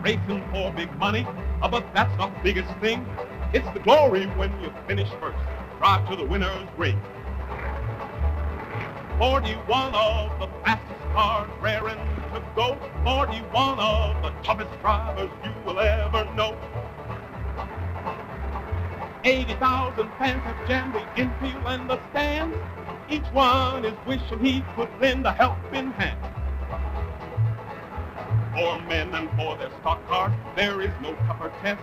racing for big money, but that's not the biggest thing. It's the glory when you finish first, drive to the winner's grave. 41 of the fastest cars raring to go, 41 of the toughest drivers you will ever know. 80,000 fans have jammed the infield and the stands. Each one is wishing he could lend a helping hand. For men and for their stock cars, there is no tougher test.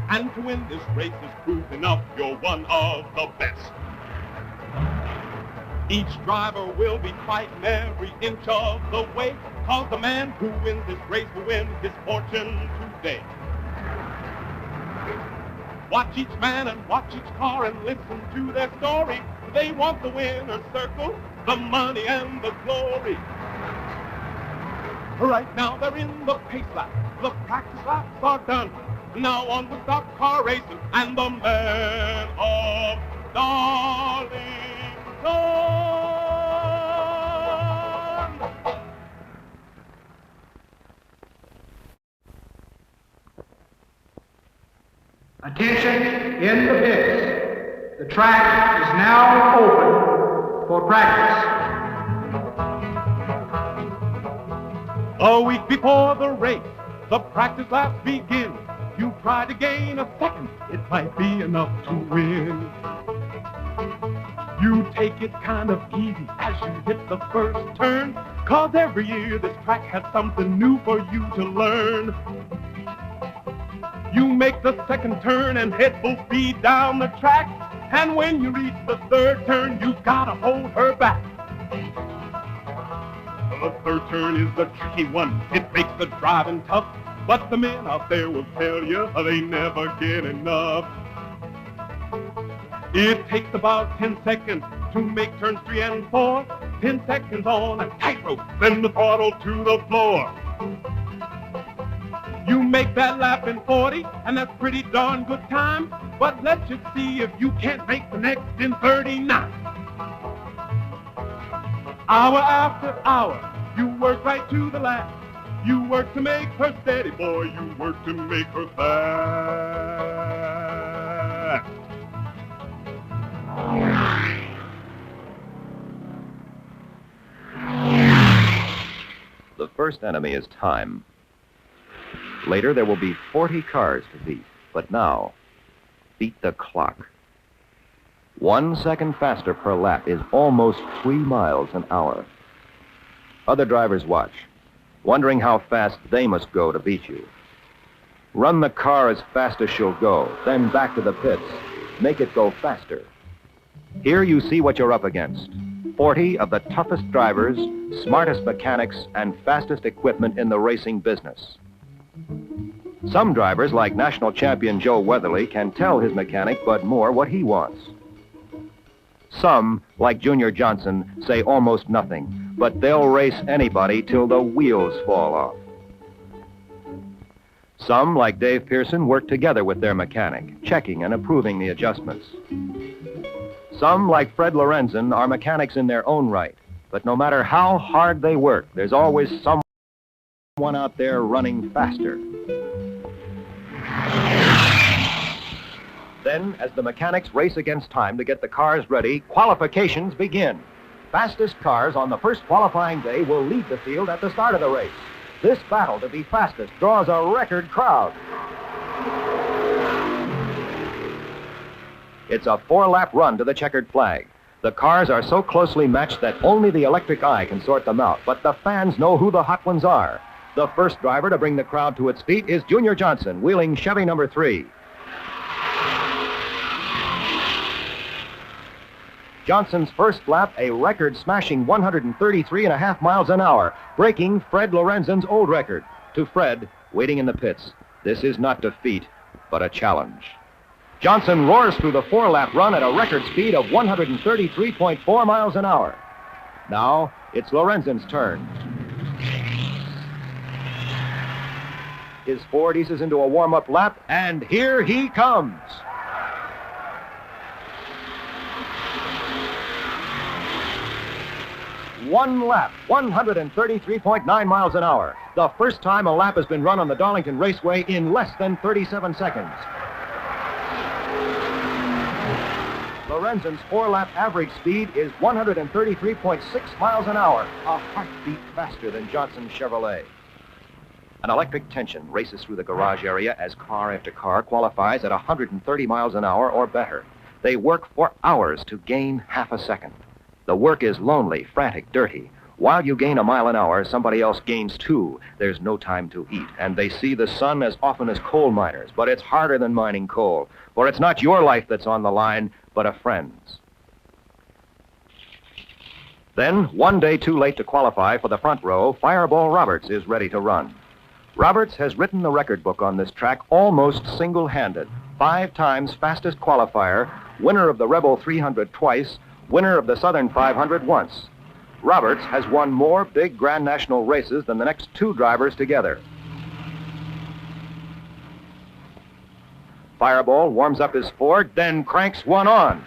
And to win this race is proof enough you're one of the best. Each driver will be fighting every inch of the way, 'cause the man who wins this race will win his fortune today. Watch each man and watch each car and listen to their story. They want the winner's circle, the money and the glory. Right now they're in the pace lap. The practice laps are done. Now on with stock car racing and the man of Darlington. Attention in the pits. The track is now open for practice. A week before the race, the practice laps begin. You try to gain a second, it might be enough to win. You take it kind of easy as you hit the first turn, 'cause every year this track has something new for you to learn. You make the second turn and head full speed down the track, and when you reach the third turn, you gotta hold her back. The third turn is the tricky one. It makes the driving tough, but the men out there will tell you they never get enough. It takes about 10 seconds to make turns 3 and 4. 10 seconds on a tightrope, then the throttle to the floor. You make that lap in 40, and that's pretty darn good time. But let's just see if you can't make the next in 39. Hour after hour, you work right to the last. You work to make her steady, boy. You work to make her fast. The first enemy is time. Later, there will be 40 cars to beat. But now, beat the clock. 1 second faster per lap is almost 3 miles an hour. Other drivers watch, wondering how fast they must go to beat you. Run the car as fast as she'll go, then back to the pits. Make it go faster. Here you see what you're up against. 40 of the toughest drivers, smartest mechanics, and fastest equipment in the racing business. Some drivers, like national champion Joe Weatherly, can tell his mechanic Bud Moore what he wants. Some, like Junior Johnson, say almost nothing, but they'll race anybody till the wheels fall off. Some, like Dave Pearson, work together with their mechanic, checking and approving the adjustments. Some, like Fred Lorenzen, are mechanics in their own right, but no matter how hard they work, there's always someone out there running faster. Then, as the mechanics race against time to get the cars ready, qualifications begin. Fastest cars on the first qualifying day will lead the field at the start of the race. This battle to be fastest draws a record crowd. It's a 4-lap run to the checkered flag. The cars are so closely matched that only the electric eye can sort them out, but the fans know who the hot ones are. The first driver to bring the crowd to its feet is Junior Johnson, wheeling Chevy number 3. Johnson's first lap, a record-smashing 133.5 miles an hour, breaking Fred Lorenzen's old record. To Fred, waiting in the pits, this is not defeat, but a challenge. Johnson roars through the 4-lap run at a record speed of 133.4 miles an hour. Now, it's Lorenzen's turn. His Ford eases into a warm-up lap, and here he comes. 1 lap, 133.9 miles an hour. The first time a lap has been run on the Darlington Raceway in less than 37 seconds. Lorenzen's 4-lap average speed is 133.6 miles an hour, a heartbeat faster than Johnson's Chevrolet. An electric tension races through the garage area as car after car qualifies at 130 miles an hour or better. They work for hours to gain half a second. The work is lonely, frantic, dirty. While you gain a mile an hour, somebody else gains 2. There's no time to eat, and they see the sun as often as coal miners. But it's harder than mining coal, for it's not your life that's on the line, but a friend's. Then, one day too late to qualify for the front row, Fireball Roberts is ready to run. Roberts has written the record book on this track almost single-handed. 5 times fastest qualifier, winner of the Rebel 300 twice, winner of the Southern 500 once. Roberts has won more big Grand National races than the next 2 drivers together. Fireball warms up his Ford, then cranks one on.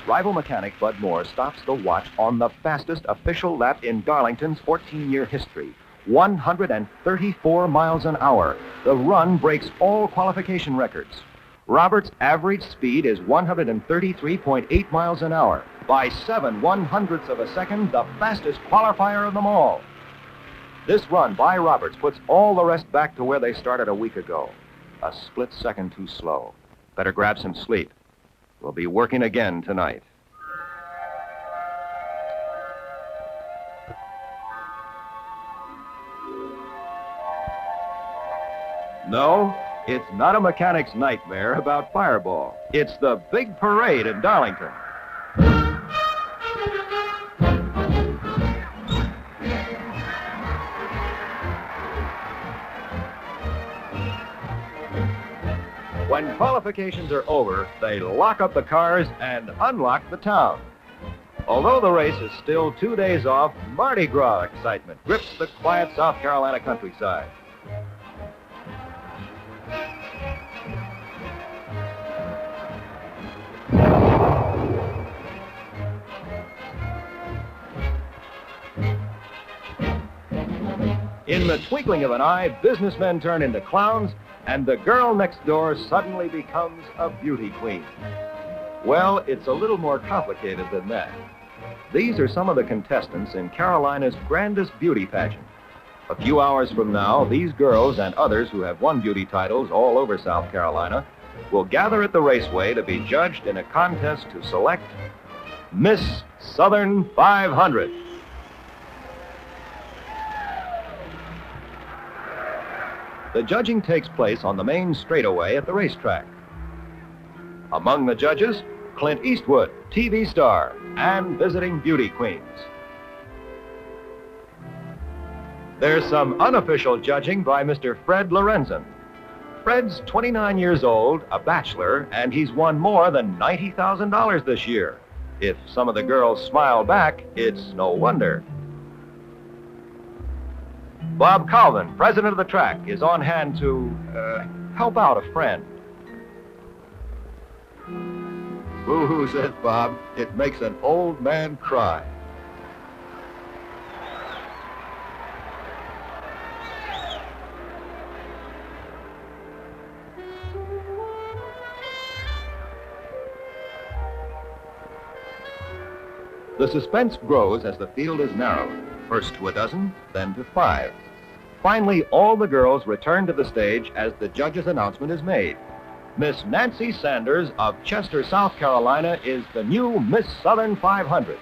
Rival mechanic Bud Moore stops the watch on the fastest official lap in Darlington's 14-year history, 134 miles an hour. The run breaks all qualification records. Roberts' average speed is 133.8 miles an hour. By 7/100ths of a second, the fastest qualifier of them all. This run by Roberts puts all the rest back to where they started a week ago. A split second too slow. Better grab some sleep. We'll be working again tonight. No, it's not a mechanic's nightmare about Fireball. It's the big parade in Darlington. When qualifications are over, they lock up the cars and unlock the town. Although the race is still 2 days off, Mardi Gras excitement grips the quiet South Carolina countryside. In the twinkling of an eye, businessmen turn into clowns, and the girl next door suddenly becomes a beauty queen. Well, it's a little more complicated than that. These are some of the contestants in Carolina's grandest beauty pageant. A few hours from now, these girls and others who have won beauty titles all over South Carolina will gather at the raceway to be judged in a contest to select Miss Southern 500. The judging takes place on the main straightaway at the racetrack. Among the judges, Clint Eastwood, TV star, and visiting beauty queens. There's some unofficial judging by Mr. Fred Lorenzen. Fred's 29 years old, a bachelor, and he's won more than $90,000 this year. If some of the girls smile back, it's no wonder. Bob Calvin, president of the track, is on hand to help out a friend. Boo-hoo, says Bob. It makes an old man cry. The suspense grows as the field is narrowed, first to a dozen, then to 5. Finally, all the girls return to the stage as the judge's announcement is made. Miss Nancy Sanders of Chester, South Carolina, is the new Miss Southern 500.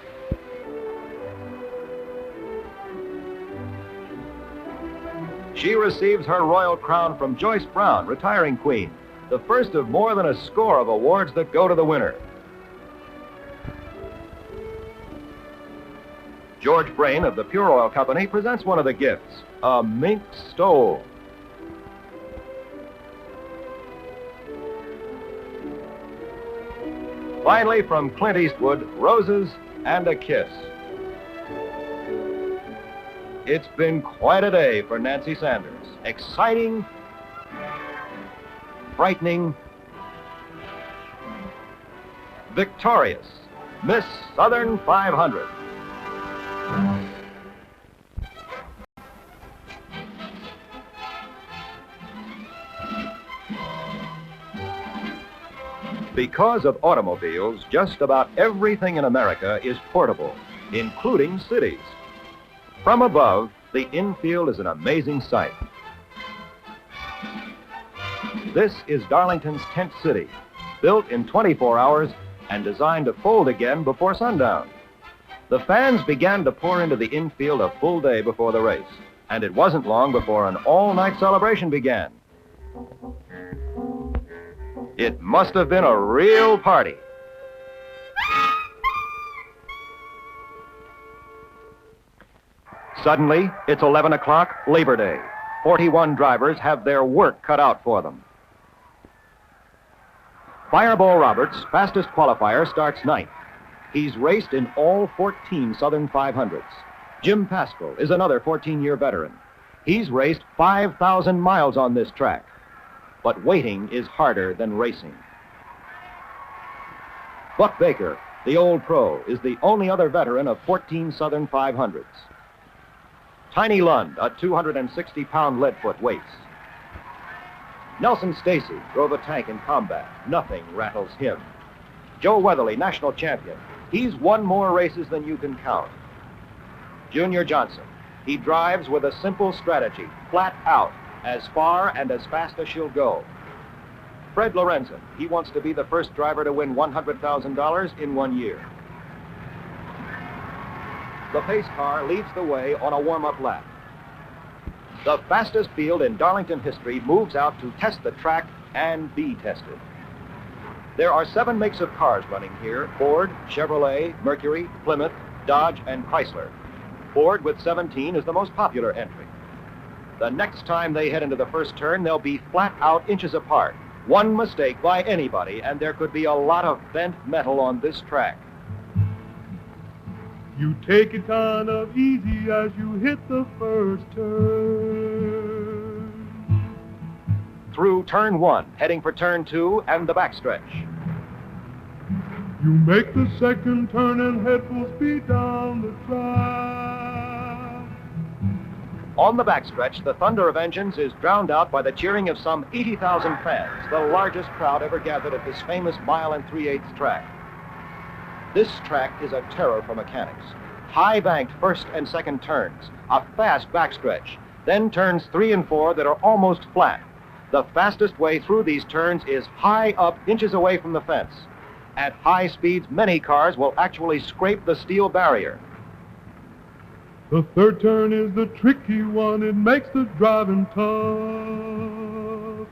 She receives her royal crown from Joyce Brown, retiring queen, the first of more than a score of awards that go to the winner. George Brain of the Pure Oil Company presents one of the gifts, a mink stole. Finally, from Clint Eastwood, roses and a kiss. It's been quite a day for Nancy Sanders. Exciting, frightening, victorious. Miss Southern 500. Because of automobiles, just about everything in America is portable, including cities. From above, the infield is an amazing sight. This is Darlington's tent city, built in 24 hours and designed to fold again before sundown. The fans began to pour into the infield a full day before the race, and it wasn't long before an all-night celebration began. It must have been a real party. Suddenly, it's 11 o'clock, Labor Day. 41 drivers have their work cut out for them. Fireball Roberts, fastest qualifier, starts ninth. He's raced in all 14 Southern 500s. Jim Pascal is another 14-year veteran. He's raced 5,000 miles on this track. But waiting is harder than racing. Buck Baker, the old pro, is the only other veteran of 14 Southern 500s. Tiny Lund, a 260-pound leadfoot, waits. Nelson Stacy drove a tank in combat. Nothing rattles him. Joe Weatherly, national champion. He's won more races than you can count. Junior Johnson, he drives with a simple strategy, flat out, as far and as fast as she'll go. Fred Lorenzen, he wants to be the first driver to win $100,000 in 1 year. The pace car leads the way on a warm-up lap. The fastest field in Darlington history moves out to test the track and be tested. There are 7 makes of cars running here: Ford, Chevrolet, Mercury, Plymouth, Dodge, and Chrysler. Ford with 17 is the most popular entry. The next time they head into the first turn, they'll be flat out inches apart. One mistake by anybody, and there could be a lot of bent metal on this track. You take it kind of easy as you hit the first turn. Through turn 1, heading for turn 2 and the backstretch. You make the second turn and head full speed down the track. On the backstretch, the thunder of engines is drowned out by the cheering of some 80,000 fans, the largest crowd ever gathered at this famous 1 3/8 track. This track is a terror for mechanics. High-banked first and second turns, a fast backstretch, then turns 3 and 4 that are almost flat. The fastest way through these turns is high up, inches away from the fence. At high speeds, many cars will actually scrape the steel barrier. The third turn is the tricky one. It makes the driving tough.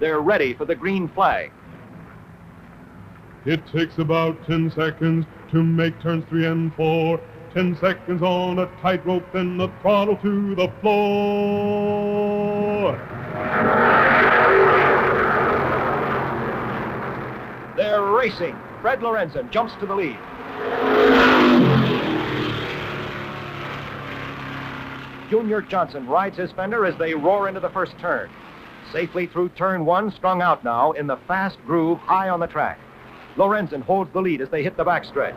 They're ready for the green flag. It takes about 10 seconds to make turns 3 and 4. 10 seconds on a tightrope, then the throttle to the floor. They're racing. Fred Lorenzen jumps to the lead. Junior Johnson rides his fender as they roar into the first turn. Safely through turn 1, strung out now in the fast groove high on the track. Lorenzen holds the lead as they hit the backstretch.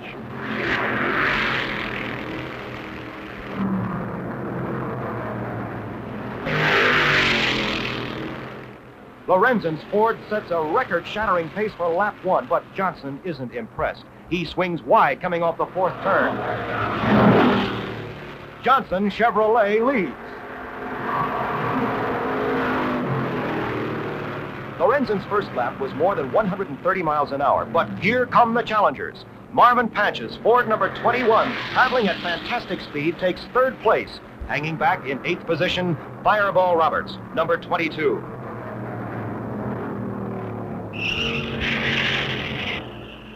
Lorenzen's Ford sets a record-shattering pace for lap 1, but Johnson isn't impressed. He swings wide coming off the 4th turn. Johnson Chevrolet leads. Lorenzen's first lap was more than 130 miles an hour, but here come the challengers. Marvin Panch's Ford number 21, traveling at fantastic speed, takes 3rd place. Hanging back in 8th position, Fireball Roberts, number 22.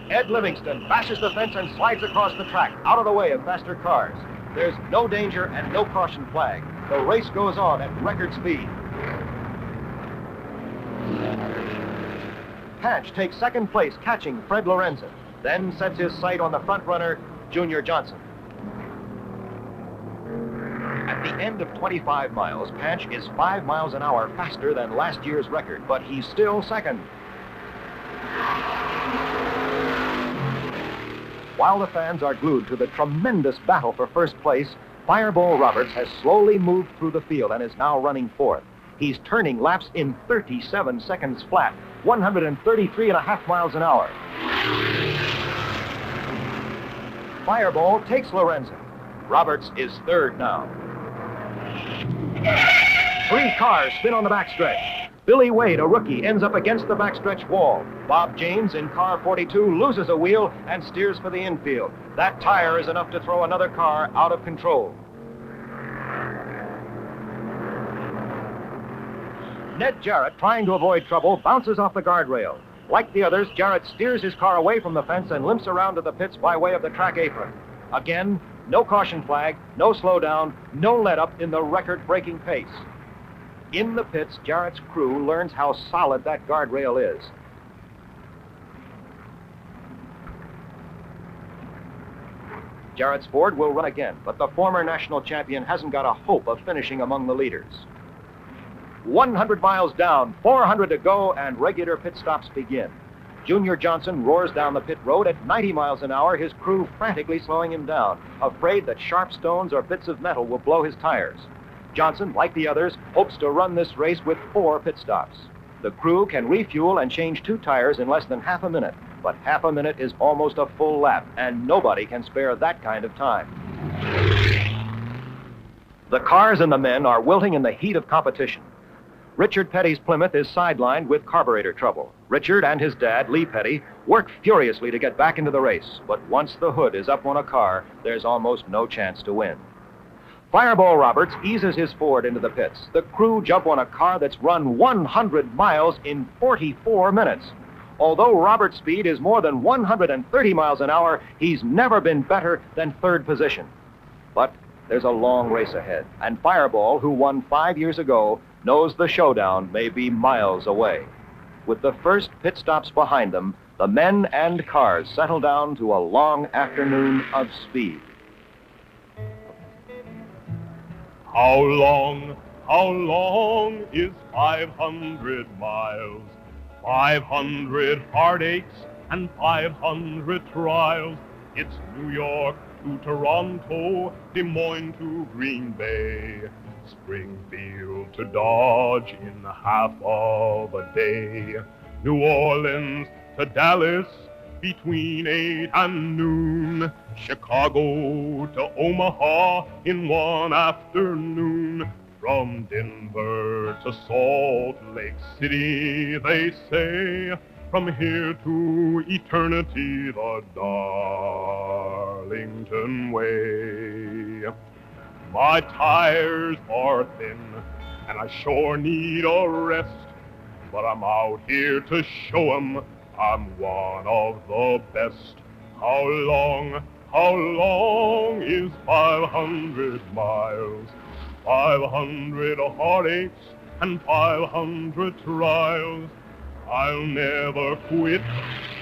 Ed Livingston bashes the fence and slides across the track, out of the way of faster cars. There's no danger and no caution flag. The race goes on at record speed. Panch takes 2nd place, catching Fred Lorenzen, then sets his sight on the front runner, Junior Johnson. At the end of 25 miles, Panch is 5 miles an hour faster than last year's record, but he's still 2nd. While the fans are glued to the tremendous battle for first place, Fireball Roberts has slowly moved through the field and is now running fourth. He's turning laps in 37 seconds flat, 133.5 miles an hour. Fireball takes Lorenzen. Roberts is third now. 3 cars spin on the backstretch. Billy Wade, a rookie, ends up against the backstretch wall. Bob James in car 42 loses a wheel and steers for the infield. That tire is enough to throw another car out of control. Ned Jarrett, trying to avoid trouble, bounces off the guardrail. Like the others, Jarrett steers his car away from the fence and limps around to the pits by way of the track apron. Again, no caution flag, no slowdown, no let-up in the record-breaking pace. In the pits, Jarrett's crew learns how solid that guardrail is. Jarrett's Ford will run again, but the former national champion hasn't got a hope of finishing among the leaders. 100 miles down, 400 to go, and regular pit stops begin. Junior Johnson roars down the pit road at 90 miles an hour, his crew frantically slowing him down, afraid that sharp stones or bits of metal will blow his tires. Johnson, like the others, hopes to run this race with 4 pit stops. The crew can refuel and change 2 tires in less than half a minute, but half a minute is almost a full lap, and nobody can spare that kind of time. The cars and the men are wilting in the heat of competition. Richard Petty's Plymouth is sidelined with carburetor trouble. Richard and his dad, Lee Petty, work furiously to get back into the race, but once the hood is up on a car, there's almost no chance to win. Fireball Roberts eases his Ford into the pits. The crew jump on a car that's run 100 miles in 44 minutes. Although Roberts' speed is more than 130 miles an hour, he's never been better than third position. But there's a long race ahead, and Fireball, who won 5 years ago, knows the showdown may be miles away. With the first pit stops behind them, the men and cars settle down to a long afternoon of speed. How long is 500 miles? 500 heartaches and 500 trials. It's New York to Toronto, Des Moines to Green Bay, Springfield to Dodge in half of a day, New Orleans to Dallas between 8 and noon, Chicago to Omaha in one afternoon, from Denver to Salt Lake City, they say, from here to eternity, the Darlington way. My tires are thin, and I sure need a rest, but I'm out here to show 'em I'm one of the best. How long is 500 miles? 500 heartaches and 500 trials. I'll never quit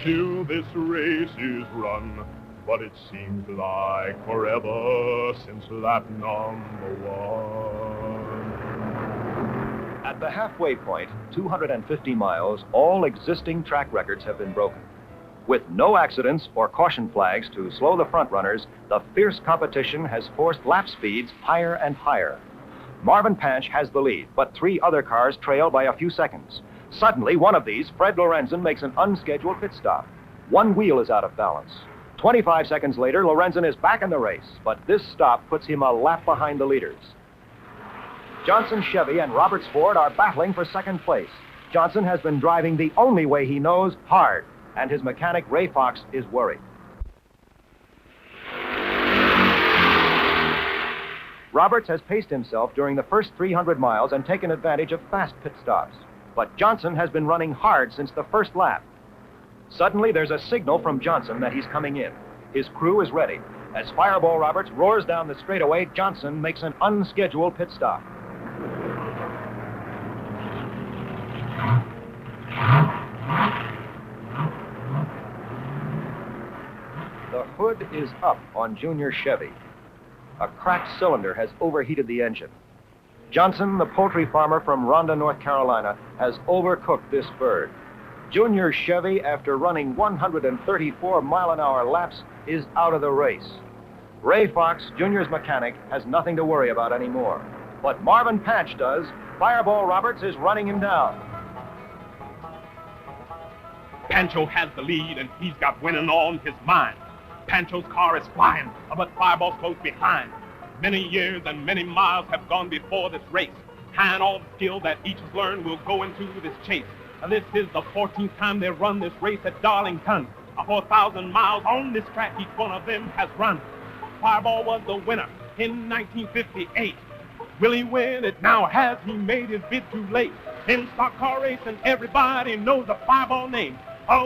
till this race is run, but it seems like forever since lap number 1. At the halfway point, 250 miles, all existing track records have been broken. With no accidents or caution flags to slow the front runners, the fierce competition has forced lap speeds higher and higher. Marvin Panch has the lead, but 3 other cars trail by a few seconds. Suddenly, one of these, Fred Lorenzen, makes an unscheduled pit stop. One wheel is out of balance. 25 seconds later, Lorenzen is back in the race, but this stop puts him a lap behind the leaders. Johnson Chevy and Roberts Ford are battling for second place. Johnson has been driving the only way he knows, hard, and his mechanic, Ray Fox, is worried. Roberts has paced himself during the first 300 miles and taken advantage of fast pit stops. But Johnson has been running hard since the first lap. Suddenly, there's a signal from Johnson that he's coming in. His crew is ready. As Fireball Roberts roars down the straightaway, Johnson makes an unscheduled pit stop. The hood is up on Junior Chevy. A cracked cylinder has overheated the engine. Johnson, the poultry farmer from Ronda, North Carolina, has overcooked this bird. Junior Chevy, after running 134 mile-an-hour laps, is out of the race. Ray Fox, Jr.'s mechanic, has nothing to worry about anymore. But Marvin Panch does. Fireball Roberts is running him down. Pancho has the lead, and he's got winning on his mind. Pancho's car is flying, but Fireball's close behind. Many years and many miles have gone before this race. And all the skill that each has learned will go into this chase. This is the 14th time they run this race at Darlington. 4,000 miles on this track, each one of them has run. Fireball was the winner in 1958. Will he win it now? Has he made his bid too late? In stock car racing, everybody knows the Fireball name.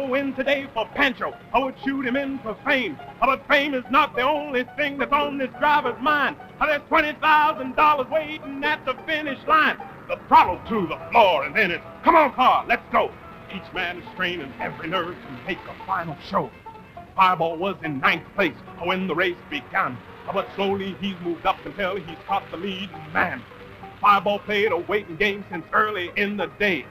Win today for Pancho. Would shoot him in for fame. But fame is not the only thing that's on this driver's mind. There's $20,000 waiting at the finish line. The throttle to the floor, and then it's, come on, car, let's go. Each man is straining every nerve to make a final show. Fireball was in 9th place when the race began. But slowly he's moved up until he's caught the lead man. Fireball played a waiting game since early in the day,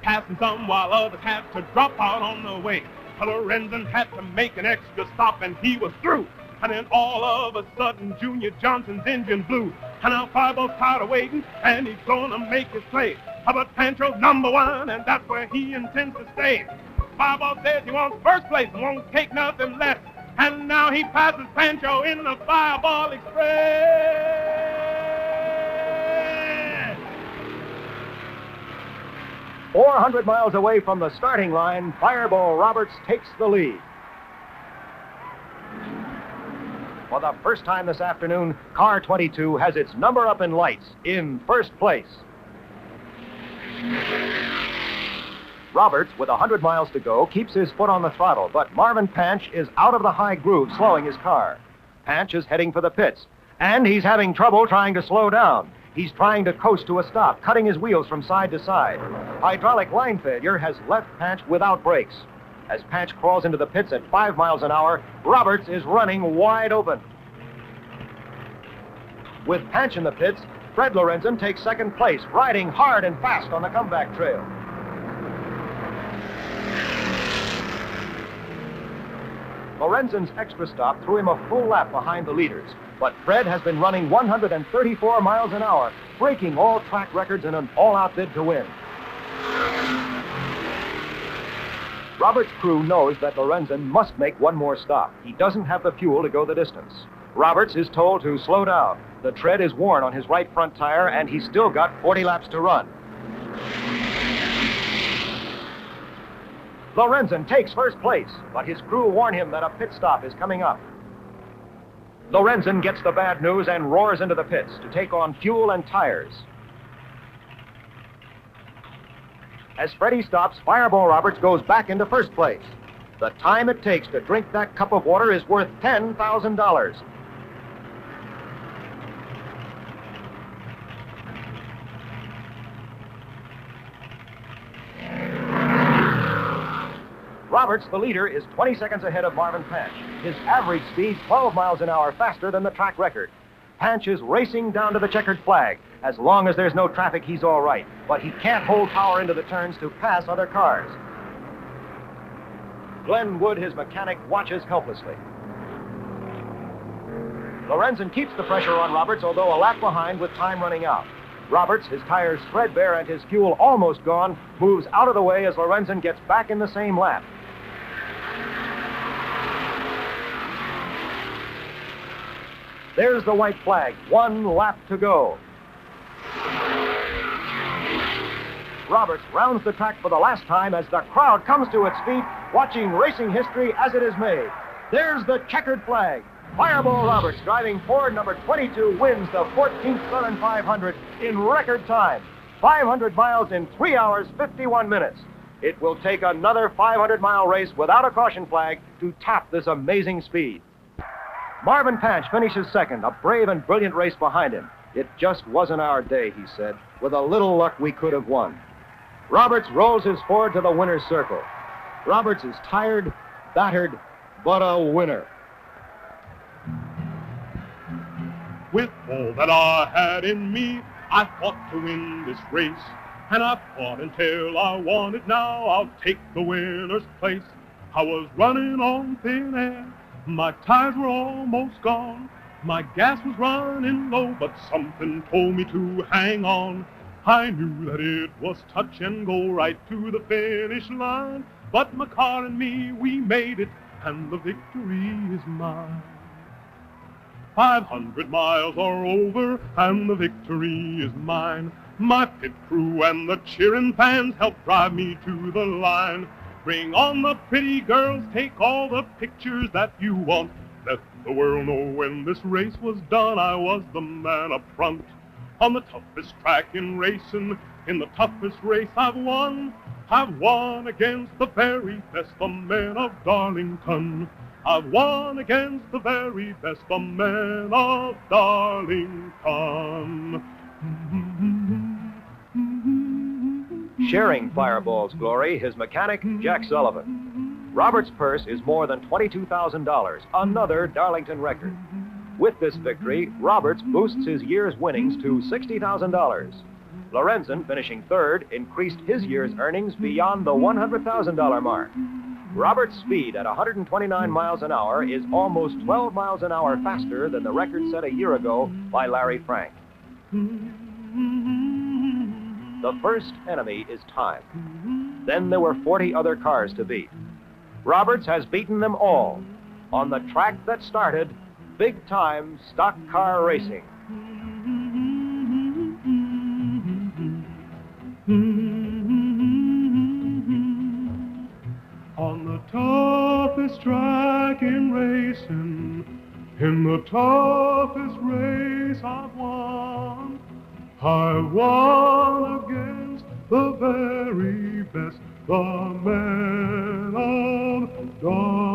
passing some while others had to drop out on the way. Lorenzen had to make an extra stop and he was through. And then all of a sudden Junior Johnson's engine blew. And now Fireball's tired of waiting and he's gonna make his play. But Pancho's #1 and that's where he intends to stay. Fireball says he wants first place and won't take nothing less. And now he passes Pancho in the Fireball Express. 400 miles away from the starting line, Fireball Roberts takes the lead. For the first time this afternoon, Car 22 has its number up in lights in first place. Roberts, with 100 miles to go, keeps his foot on the throttle, but Marvin Panch is out of the high groove, slowing his car. Panch is heading for the pits, and he's having trouble trying to slow down. He's trying to coast to a stop, cutting his wheels from side to side. Hydraulic line failure has left Panch without brakes. As Panch crawls into the pits at 5 miles an hour, Roberts is running wide open. With Panch in the pits, Fred Lorenzen takes second place, riding hard and fast on the comeback trail. Lorenzen's extra stop threw him a full lap behind the leaders, but Fred has been running 134 miles an hour, breaking all track records in an all-out bid to win. Roberts' crew knows that Lorenzen must make one more stop. He doesn't have the fuel to go the distance. Roberts is told to slow down. The tread is worn on his right front tire, and he's still got 40 laps to run. Lorenzen takes first place, but his crew warn him that a pit stop is coming up. Lorenzen gets the bad news and roars into the pits to take on fuel and tires. As Freddie stops, Fireball Roberts goes back into first place. The time it takes to drink that cup of water is worth $10,000. Roberts, the leader, is 20 seconds ahead of Marvin Panch. His average speed 12 miles an hour faster than the track record. Panch is racing down to the checkered flag. As long as there's no traffic, he's all right. But he can't hold power into the turns to pass other cars. Glenn Wood, his mechanic, watches helplessly. Lorenzen keeps the pressure on Roberts, although a lap behind with time running out. Roberts, his tires threadbare and his fuel almost gone, moves out of the way as Lorenzen gets back in the same lap. There's the white flag. 1 lap to go. Roberts rounds the track for the last time as the crowd comes to its feet, watching racing history as it is made. There's the checkered flag. Fireball Roberts, driving Ford number 22, wins the 14th Southern 500 in record time. 500 miles in 3 hours, 51 minutes. It will take another 500-mile race without a caution flag to top this amazing speed. Marvin Panch finishes second, a brave and brilliant race behind him. It just wasn't our day, he said. With a little luck, we could have won. Roberts rolls his Ford to the winner's circle. Roberts is tired, battered, but a winner. With all that I had in me, I fought to win this race. And I fought until I won it. Now I'll take the winner's place. I was running on thin air, My tires were almost gone. My gas was running low, but something told me to hang on. I knew that it was touch and go right to the finish line. But my car and me, we made it, and the victory is mine. 500 miles are over, and the victory is mine. My pit crew and the cheering fans helped drive me to the line. Bring on the pretty girls, take all the pictures that you want. Let the world know when this race was done, I was the man up front. On the toughest track in racing, in the toughest race I've won. I've won against the very best, the men of Darlington. I've won against the very best, the men of Darlington. Sharing Fireball's glory, his mechanic, Jack Sullivan. Robert's purse is more than $22,000, another Darlington record. With this victory, Roberts boosts his year's winnings to $60,000. Lorenzen, finishing third, increased his year's earnings beyond the $100,000 mark. Roberts' speed at 129 miles an hour is almost 12 miles an hour faster than the record set a year ago by Larry Frank. The first enemy is time. Then there were 40 other cars to beat. Roberts has beaten them all on the track that started big-time stock car racing. On the toughest track in racing, in the toughest race I've won. I've won against the very best, the men of God.